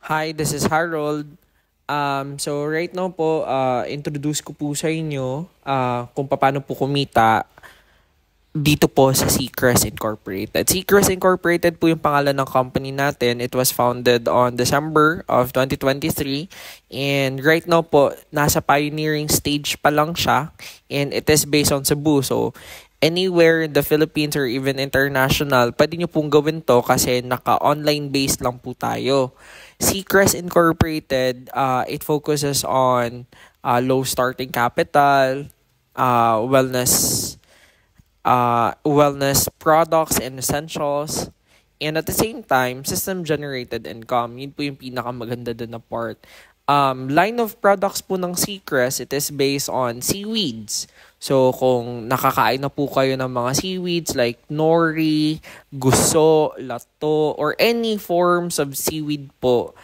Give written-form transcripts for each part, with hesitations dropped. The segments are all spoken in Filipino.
Hi, this is Harold. So right now po, introduce ko po sa inyo kung paano po kumita dito po sa Seacrest Incorporated. Seacrest Incorporated po yung pangalan ng company natin. It was founded on December of 2023. And right now po, nasa pioneering stage pa lang siya. And it is based on Cebu. So anywhere in the Philippines or even international, pwede nyo pong gawin to kasi naka-online based lang po tayo. Seacrest Incorporated, it focuses on low starting capital, wellness products and essentials, and at the same time, system-generated income. Yun po yung pinakamaganda dun na part. Line of products po ng Seacrest, it is based on seaweeds. So, kung nakakain na po kayo ng mga seaweeds like nori, guso, lato, or any forms of seaweed po,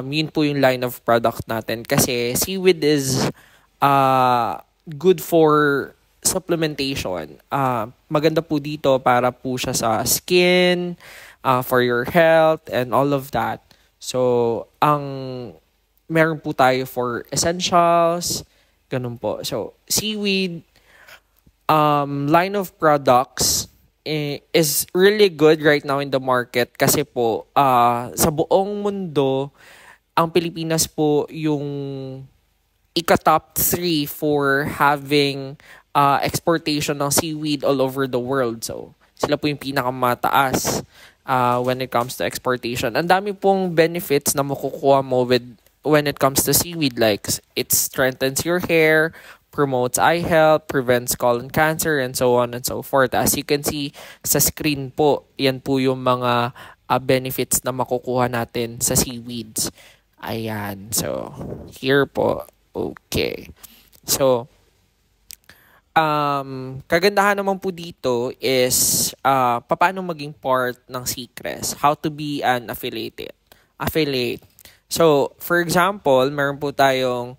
yun po yung line of product natin. Kasi seaweed is good for supplementation. Maganda po dito para po siya sa skin, for your health, and all of that. So, meron po tayo for essentials, ganun po. So, seaweed, line of products is really good right now in the market kasi po, sa buong mundo, ang Pilipinas po yung ika-top 3 for having exportation ng seaweed all over the world. So, sila po yung pinakamataas when it comes to exportation. Ang dami pong benefits na makukuha mo when it comes to seaweed, like it strengthens your hair, promotes eye health, prevents colon cancer, and so on and so forth. As you can see sa screen po, yan po yung mga benefits na makukuha natin sa seaweeds. Ayan. So, here po. Okay. So, kagandahan naman po dito is paano maging part ng Seacrest. How to be an affiliate. So, for example, meron po tayong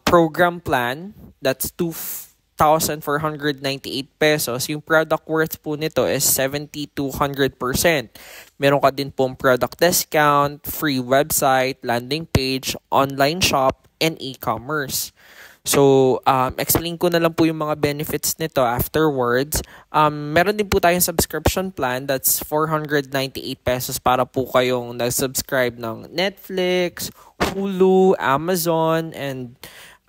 program plan. That's 2,498 pesos. Yung product worth po nito is 70 to 100%. Meron ka din pong product discount, free website, landing page, online shop, and e-commerce. So, explain ko na lang po yung mga benefits nito afterwards. Meron din po tayong subscription plan. That's 498 pesos para po kayong nag-subscribe ng Netflix, Hulu, Amazon, and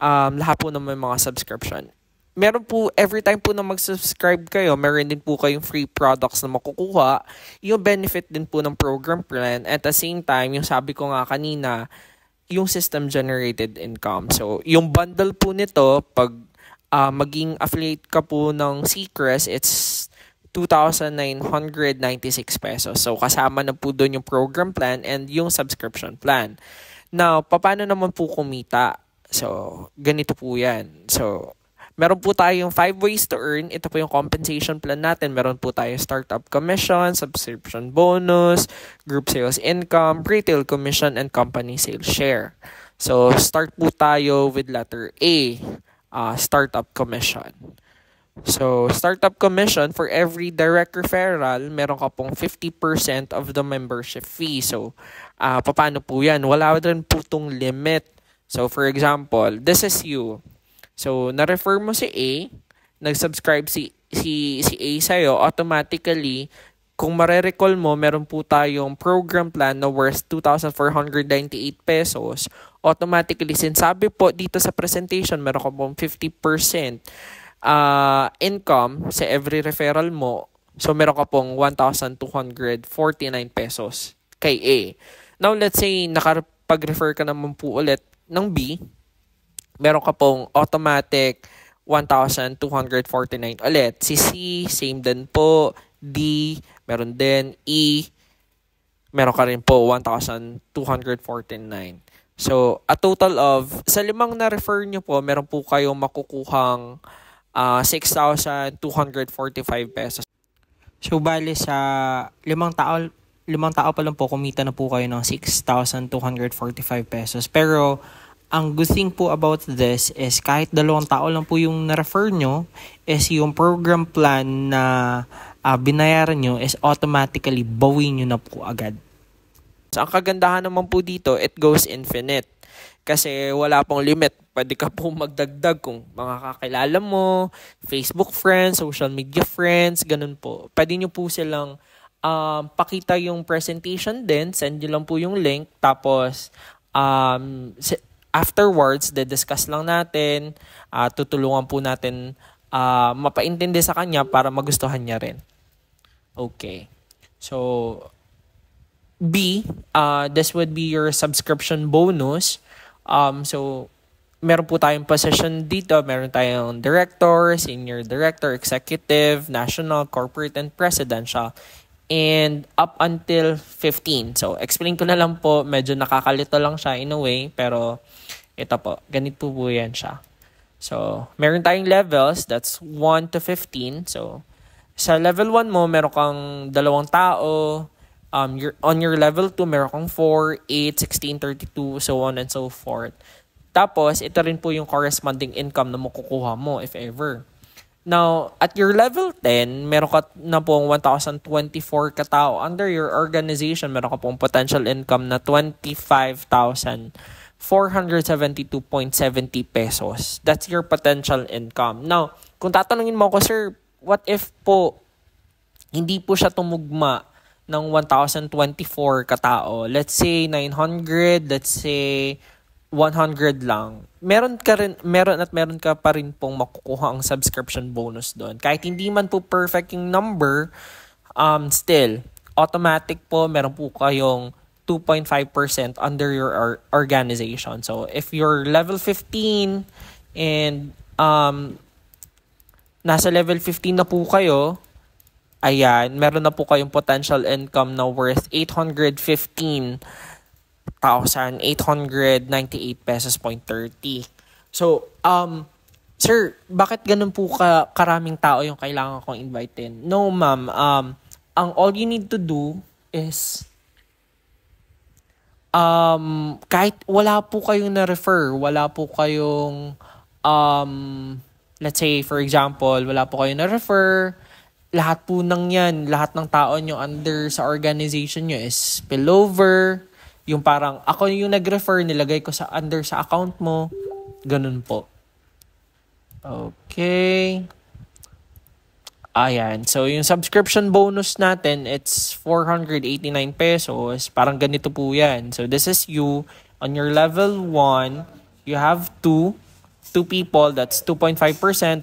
lahat po ng mga subscription. Meron po, every time po na mag-subscribe kayo, meron din po kayong free products na makukuha. Yung benefit din po ng program plan. At the same time, yung sabi ko nga kanina, yung system-generated income. So, yung bundle po nito, pag maging affiliate ka po ng Seacrest, it's 2,996 pesos. So, kasama na po doon yung program plan and yung subscription plan. Now, paano naman po kumita? So, ganito po yan. So, meron po tayong 5 ways to earn. Ito po yung compensation plan natin. Meron po tayong startup commission, subscription bonus, group sales income, retail commission, and company sales share. So, start po tayo with letter A, startup commission. So, startup commission, for every direct referral, meron ka pong 50% of the membership fee. So, paano po yan? Wala rin po itong limit. So, for example, this is you. So, na-refer mo si A, nag-subscribe si A sa'yo, automatically, kung marirecall mo, meron po tayong program plan na worth 2,498 pesos. Automatically, sinasabi po dito sa presentation, meron ka pong 50% income sa every referral mo. So, meron ka pong 1,249 pesos kay A. Now, let's say, nakapag-refer ka naman po ulit ng B, meron ka pong automatic 1,249 ulit. Si C, same din po. D, meron din. E, meron ka rin po 1,249. So, a total of, sa 5 na-refer nyo po, meron po kayong makukuhang 6,245 pesos. So, bali sa 5 tao pa lang po, kumita na po kayo ng 6,245 pesos. Pero, ang good thing po about this is kahit 2 tao lang po yung na-refer nyo, is yung program plan na binayaran nyo is automatically bawi nyo na po agad. Ang kagandahan naman po dito, it goes infinite. Kasi wala pong limit. Pwede ka po magdagdag kung mga kakilala mo, Facebook friends, social media friends, ganun po. Pwede nyo po silang pakita yung presentation din, send nyo lang po yung link, tapos afterwards, discuss lang natin, tutulungan po natin mapaintindi sa kanya para magustuhan niya rin. Okay. So, B, this would be your subscription bonus. So, meron po tayong position dito. Meron tayong director, senior director, executive, national, corporate, and presidential. And up until 15. So, explain ko na lang po. Medyo nakakalito lang siya in a way. Pero, ito po. Ganito po yan siya. So, meron tayong levels. That's 1 to 15. So, sa level 1 mo, meron kang 2 tao. On your level 2, meron kang 4, 8, 16, 32, so on and so forth. Tapos, ito rin po yung corresponding income na makukuha mo, if ever. Now, at your level 10, meron ka na pong 1,024 katao. Under your organization, meron ka pong potential income na 25,472.70 pesos. That's your potential income. Now, kung tatanungin mo ako, sir, what if po, hindi po siya tumugma ng 1,024 katao? Let's say 900, let's say 100 lang. Meron ka pa rin pong makukuha ang subscription bonus doon. Kahit hindi man po perfect yung number, still, automatic po, meron po kayong 2.5% under your organization. So, if you're level 15 and nasa level 15 na po kayo, ayan, meron na po kayong potential income na worth 898 pesos point 30. So, sir, bakit ganun po karaming tao yung kailangan kong invitein? No, ma'am. All you need to do is kahit wala po kayong na-refer, wala po kayong let's say, for example, wala po kayong na-refer, lahat po lahat ng tao nyo under sa organization nyo is spillover. Yung parang, ako yung nag-refer, nilagay ko sa under sa account mo. Ganun po. Okay. Ayan. So, yung subscription bonus natin, it's 489 pesos. Parang ganito po yan. So, this is you. On your level 1, you have 2 people. That's 2.5%,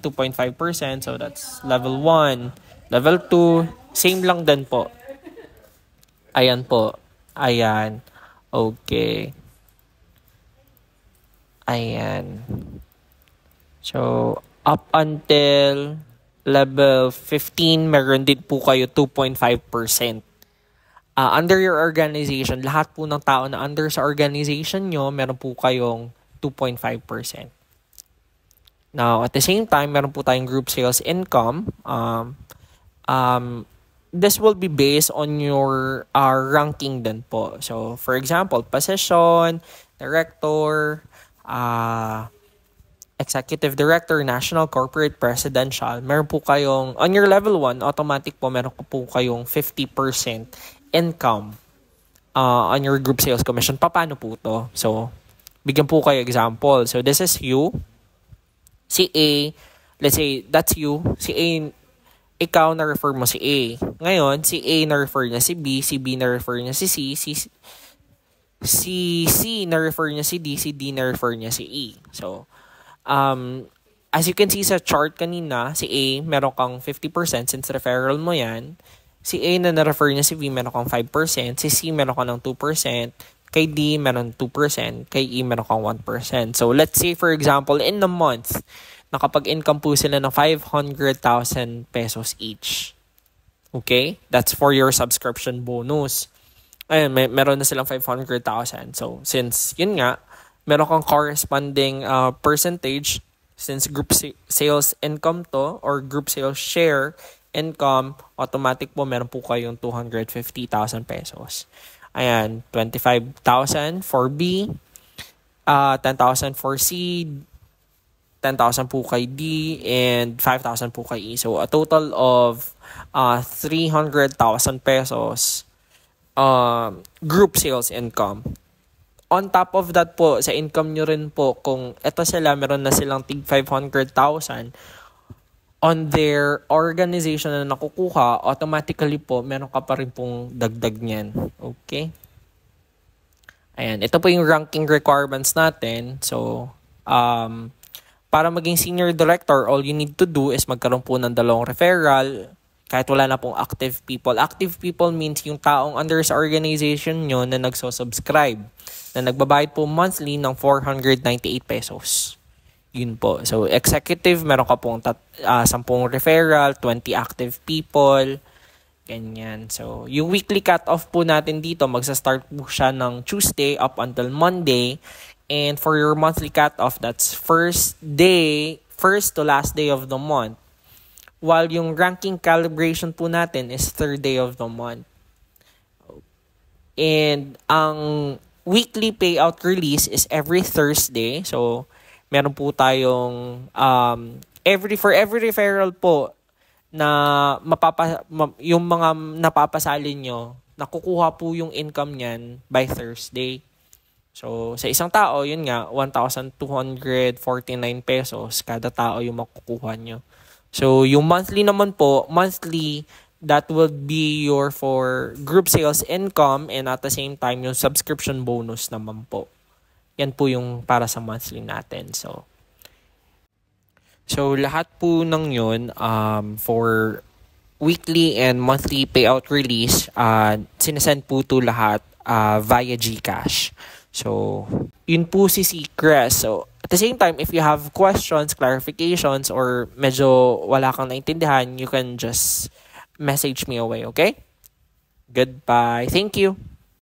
2.5%. So, that's level 1. Level 2, same lang din po. Ayan po. Ayan. Okay. Ayan. So, up until level 15, meron din po kayo 2.5%. Under your organization, lahat po ng tao na under sa organization nyo, meron po kayong 2.5%. Now, at the same time, meron po tayong group sales income. This will be based on your ranking din po. So, for example, position, director, executive director, national, corporate, presidential. Meron po kayong, on your level 1, automatic po, meron po kayong 50% income on your group sales commission. Paano po to? So, bigyan po kayo example. So, this is you. Si A, let's say, that's you. Si A, ikaw na-refer mo si A. Ngayon, si A na-refer niya si B, si B na-refer niya si C, si C na-refer niya si D, si D na-refer niya si E. So, as you can see sa chart kanina, si A, meron kang 50% since referral mo yan. Si A na-refer niya si B, meron kang 5%. Si C, meron kang ng 2%. Kay D, meron 2%. Kay E, meron kang 1%. So, let's say, for example, in a month, nakapag-income po sila ng 500,000 pesos each. Okay? That's for your subscription bonus. Ayun, meron na silang 500,000. So, since, yun nga, meron kang corresponding percentage, since group sales income to, or group sales share income, automatic po, meron po kayong 250,000 pesos. Ayan, 25,000 for B, 10,000 for C, 10,000 po kay D, and 5,000 po kay E. So, a total of 300,000 pesos group sales income. On top of that po, sa income nyo rin po, kung eto sila, meron na silang tig 500,000 on their organization na nakukuha, automatically po, meron ka pa rin pong dagdag niyan. Okay? Ayan, ito po yung ranking requirements natin. So, para maging senior director, all you need to do is magkaroon po ng 2 referral, kahit wala na pong active people. Active people means yung taong under sa organization nyo na nagso-subscribe, na nagbabayad po monthly ng 498 pesos. Yun po. So, executive, meron ka pong 10 referral, 20 active people, ganyan. So, yung weekly cut-off po natin dito, magsa-start po siya ng Tuesday up until Monday. And for your monthly cut-off, that's first to last day of the month. While yung ranking calibration po natin is 3rd day of the month. And ang weekly payout release is every Thursday. So, meron po tayong for every referral po na yung mga napapasali nyo, nakukuha po yung income niyan by Thursday. So, sa isang tao, yun nga, 1,249 pesos kada tao yung makukuha nyo. So, yung monthly naman po, that will be your for group sales income, and at the same time, yung subscription bonus naman po. Yan po yung para sa monthly natin. So lahat po ng yun for weekly and monthly payout release, sinesend po to lahat via GCash. So, yun po si Seacrest. So, at the same time, if you have questions, clarifications, or medyo wala kang naintindihan, you can just message me away, okay? Goodbye. Thank you.